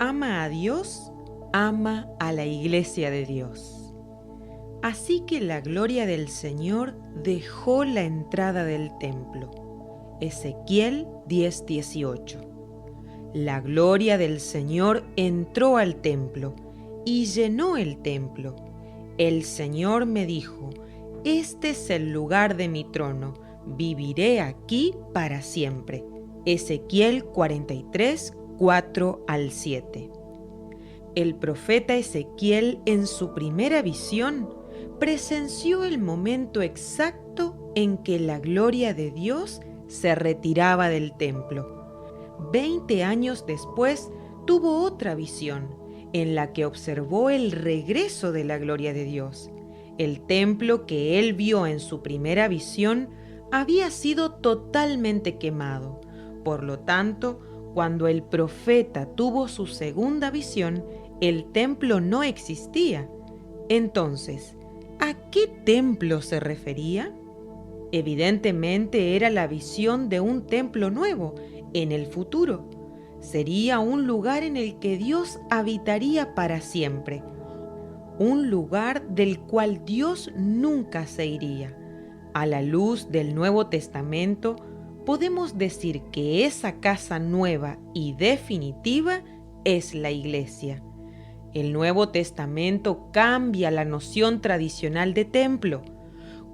ama a Dios, ama a la iglesia de Dios. Así que la gloria del Señor dejó la entrada del templo. Ezequiel 10:18. La gloria del Señor entró al templo y llenó el templo. El Señor me dijo: este es el lugar de mi trono, viviré aquí para siempre. Ezequiel 43, 4 al 7. El profeta Ezequiel, en su primera visión, presenció el momento exacto en que la gloria de Dios se retiraba del templo. 20 años después, tuvo otra visión, en la que observó el regreso de la gloria de Dios. El templo que él vio en su primera visión había sido totalmente quemado. Por lo tanto, cuando el profeta tuvo su segunda visión, el templo no existía. Entonces, ¿a qué templo se refería? Evidentemente era la visión de un templo nuevo, en el futuro. Sería un lugar en el que Dios habitaría para siempre. Un lugar del cual Dios nunca se iría. A la luz del Nuevo Testamento, podemos decir que esa casa nueva y definitiva es la iglesia. El Nuevo Testamento cambia la noción tradicional de templo.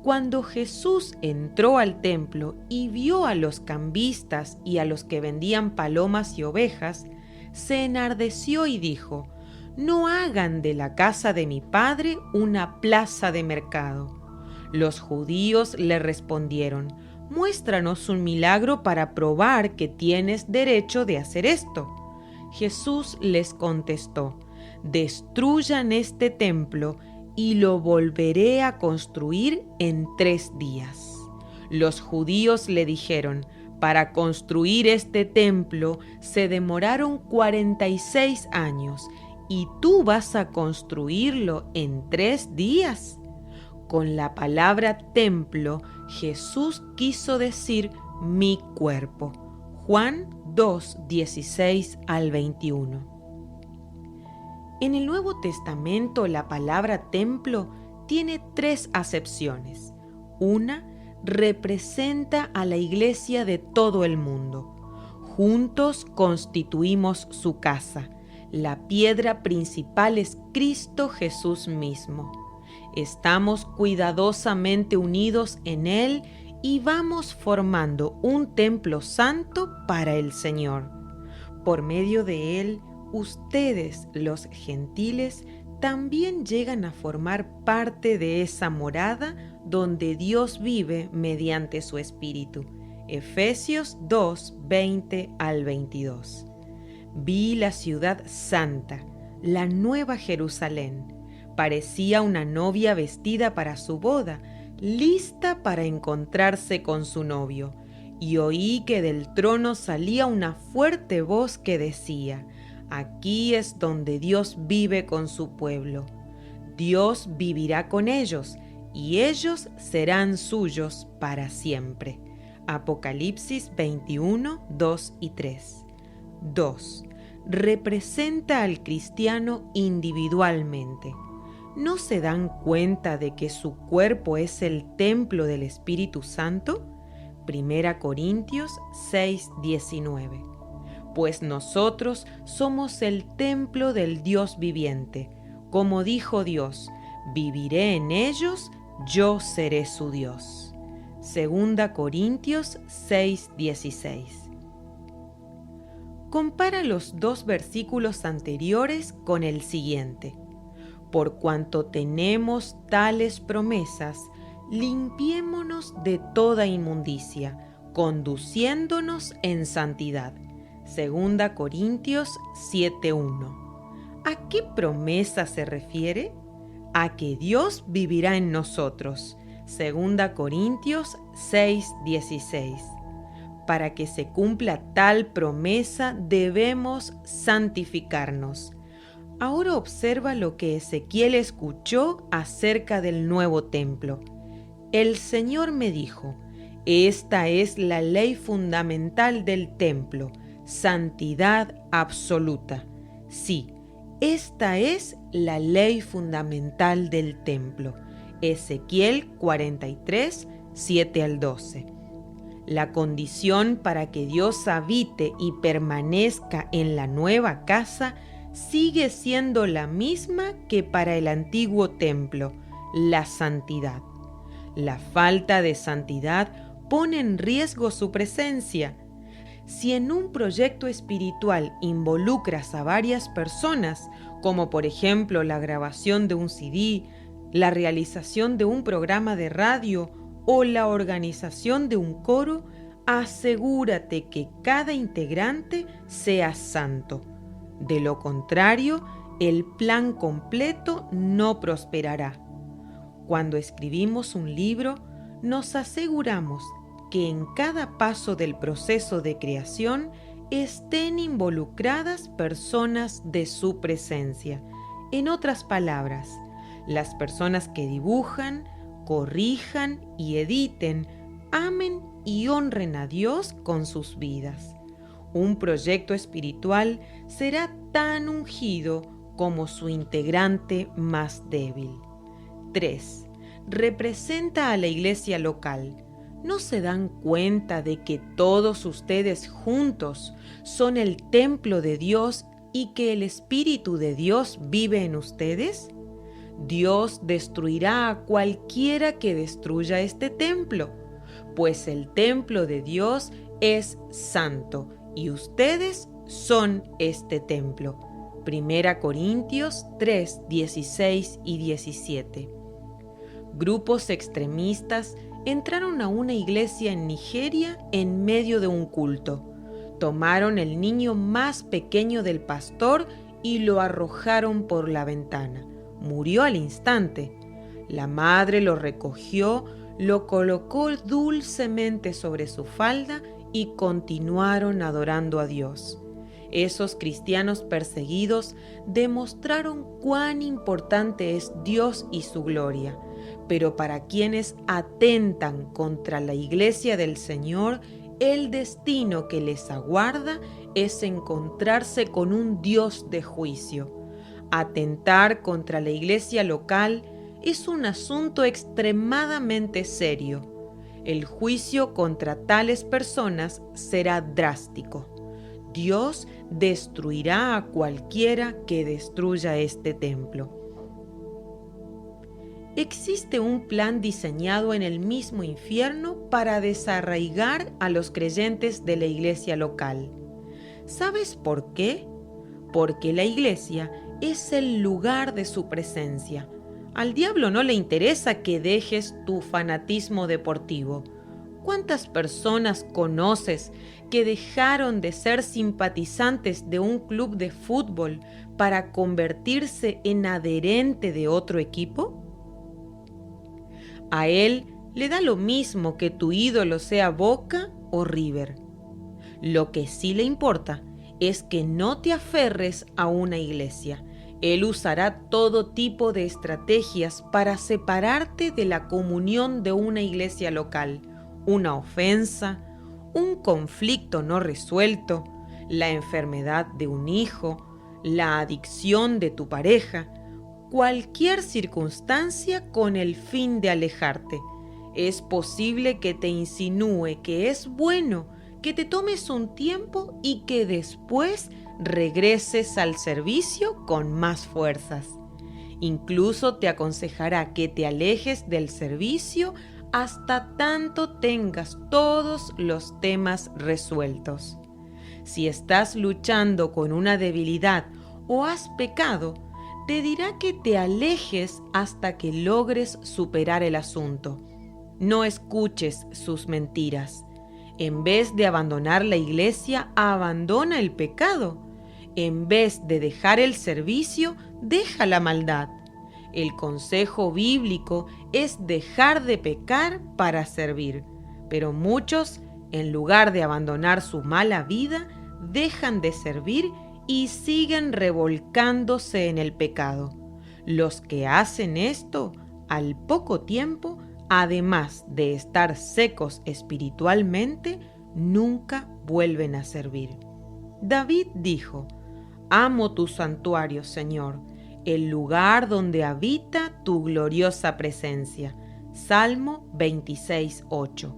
Cuando Jesús entró al templo y vio a los cambistas y a los que vendían palomas y ovejas, se enardeció y dijo: no hagan de la casa de mi Padre una plaza de mercado. Los judíos le respondieron: muéstranos un milagro para probar que tienes derecho de hacer esto. Jesús les contestó: destruyan este templo y lo volveré a construir en 3 días. Los judíos le dijeron: para construir este templo se demoraron 46 años y tú vas a construirlo en 3 días. Con la palabra templo, Jesús quiso decir mi cuerpo. Juan 2, 16 al 21. En el Nuevo Testamento, la palabra templo tiene 3 acepciones. Una representa a la iglesia de todo el mundo. Juntos constituimos su casa. La piedra principal es Cristo Jesús mismo. Estamos cuidadosamente unidos en Él y vamos formando un templo santo para el Señor. Por medio de Él, ustedes, los gentiles, también llegan a formar parte de esa morada donde Dios vive mediante su Espíritu. Efesios 2, 20 al 22. Vi la ciudad santa, la nueva Jerusalén. Parecía una novia vestida para su boda, lista para encontrarse con su novio. Y oí que del trono salía una fuerte voz que decía: aquí es donde Dios vive con su pueblo. Dios vivirá con ellos, y ellos serán suyos para siempre. Apocalipsis 21, 2 y 3. 2. Representa al cristiano individualmente. ¿No se dan cuenta de que su cuerpo es el templo del Espíritu Santo? 1 Corintios 6, 19. Pues nosotros somos el templo del Dios viviente. Como dijo Dios: viviré en ellos, yo seré su Dios. 2 Corintios 6, 16. Compara los 2 versículos anteriores con el siguiente. Por cuanto tenemos tales promesas, limpiémonos de toda inmundicia, conduciéndonos en santidad. 2 Corintios 7:1. ¿A qué promesa se refiere? A que Dios vivirá en nosotros. 2 Corintios 6:16. Para que se cumpla tal promesa debemos santificarnos. Ahora observa lo que Ezequiel escuchó acerca del nuevo templo. El Señor me dijo: esta es la ley fundamental del templo, santidad absoluta. Sí, esta es la ley fundamental del templo. Ezequiel 43, 7 al 12. La condición para que Dios habite y permanezca en la nueva casa sigue siendo la misma que para el antiguo templo, la santidad. La falta de santidad pone en riesgo su presencia. Si en un proyecto espiritual involucras a varias personas, como por ejemplo la grabación de un CD, la realización de un programa de radio o la organización de un coro, asegúrate que cada integrante sea santo. De lo contrario, el plan completo no prosperará. Cuando escribimos un libro, nos aseguramos que en cada paso del proceso de creación estén involucradas personas de su presencia. En otras palabras, las personas que dibujan, corrijan y editen, amen y honren a Dios con sus vidas. Un proyecto espiritual será tan ungido como su integrante más débil. 3. Representa a la iglesia local. ¿No se dan cuenta de que todos ustedes juntos son el templo de Dios y que el Espíritu de Dios vive en ustedes? Dios destruirá a cualquiera que destruya este templo, pues el templo de Dios es santo y ustedes son este templo. 1 Corintios 3, 16 y 17. Grupos extremistas entraron a una iglesia en Nigeria en medio de un culto. Tomaron el niño más pequeño del pastor y lo arrojaron por la ventana. Murió al instante. La madre lo recogió, lo colocó dulcemente sobre su falda y continuaron adorando a Dios. Esos cristianos perseguidos demostraron cuán importante es Dios y su gloria, pero para quienes atentan contra la iglesia del Señor, el destino que les aguarda es encontrarse con un Dios de juicio. Atentar contra la iglesia local es un asunto extremadamente serio. El juicio contra tales personas será drástico. Dios destruirá a cualquiera que destruya este templo. Existe un plan diseñado en el mismo infierno para desarraigar a los creyentes de la iglesia local. ¿Sabes por qué? Porque la iglesia es el lugar de su presencia. Al diablo no le interesa que dejes tu fanatismo deportivo. ¿Cuántas personas conoces que dejaron de ser simpatizantes de un club de fútbol para convertirse en adherente de otro equipo? A él le da lo mismo que tu ídolo sea Boca o River. Lo que sí le importa es que no te aferres a una iglesia. Él usará todo tipo de estrategias para separarte de la comunión de una iglesia local. Una ofensa, un conflicto no resuelto, la enfermedad de un hijo, la adicción de tu pareja, cualquier circunstancia con el fin de alejarte. Es posible que te insinúe que es bueno que te tomes un tiempo y que después regreses al servicio con más fuerzas. Incluso te aconsejará que te alejes del servicio hasta tanto tengas todos los temas resueltos. Si estás luchando con una debilidad o has pecado, te dirá que te alejes hasta que logres superar el asunto. No escuches sus mentiras. En vez de abandonar la iglesia, abandona el pecado. En vez de dejar el servicio, deja la maldad. El consejo bíblico es dejar de pecar para servir, pero muchos, en lugar de abandonar su mala vida, dejan de servir y siguen revolcándose en el pecado. Los que hacen esto, al poco tiempo, además de estar secos espiritualmente, nunca vuelven a servir. David dijo: Amo tu santuario, Señor, el lugar donde habita tu gloriosa presencia. Salmo 26:8.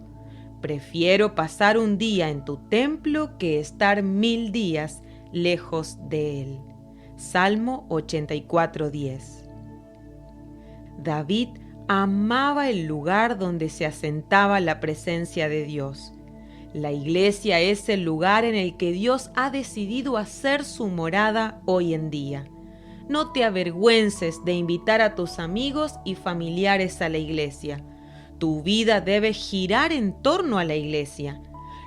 Prefiero pasar un día en tu templo que estar 1000 días lejos de él. Salmo 84:10. David amaba el lugar donde se asentaba la presencia de Dios. La iglesia es el lugar en el que Dios ha decidido hacer su morada hoy en día. No te avergüences de invitar a tus amigos y familiares a la iglesia. Tu vida debe girar en torno a la iglesia.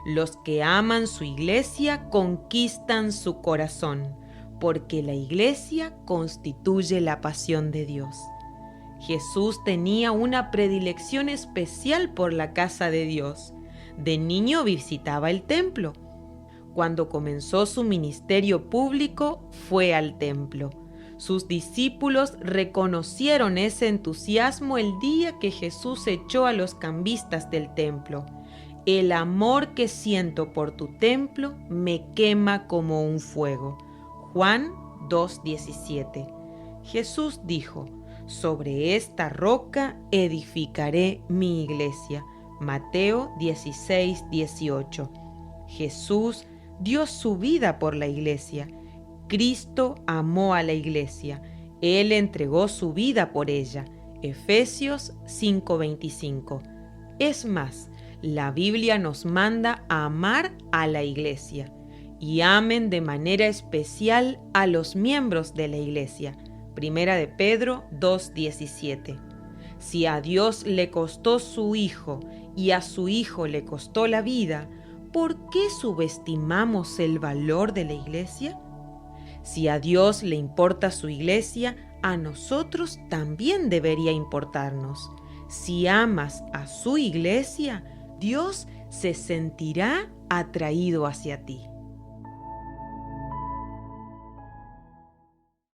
Los que aman su iglesia conquistan su corazón, porque la iglesia constituye la pasión de Dios. Jesús tenía una predilección especial por la casa de Dios. De niño visitaba el templo. Cuando comenzó su ministerio público, fue al templo. Sus discípulos reconocieron ese entusiasmo el día que Jesús echó a los cambistas del templo. El amor que siento por tu templo me quema como un fuego. Juan 2:17. Jesús dijo: sobre esta roca edificaré mi iglesia. Mateo 16:18. Jesús dio su vida por la iglesia. Cristo amó a la iglesia. Él entregó su vida por ella. Efesios 5:25. Es más, la Biblia nos manda a amar a la iglesia. Y amen de manera especial a los miembros de la iglesia. Primera de Pedro 2:17. Si a Dios le costó su Hijo y a su Hijo le costó la vida, ¿por qué subestimamos el valor de la iglesia? Si a Dios le importa su iglesia, a nosotros también debería importarnos. Si amas a su iglesia, Dios se sentirá atraído hacia ti.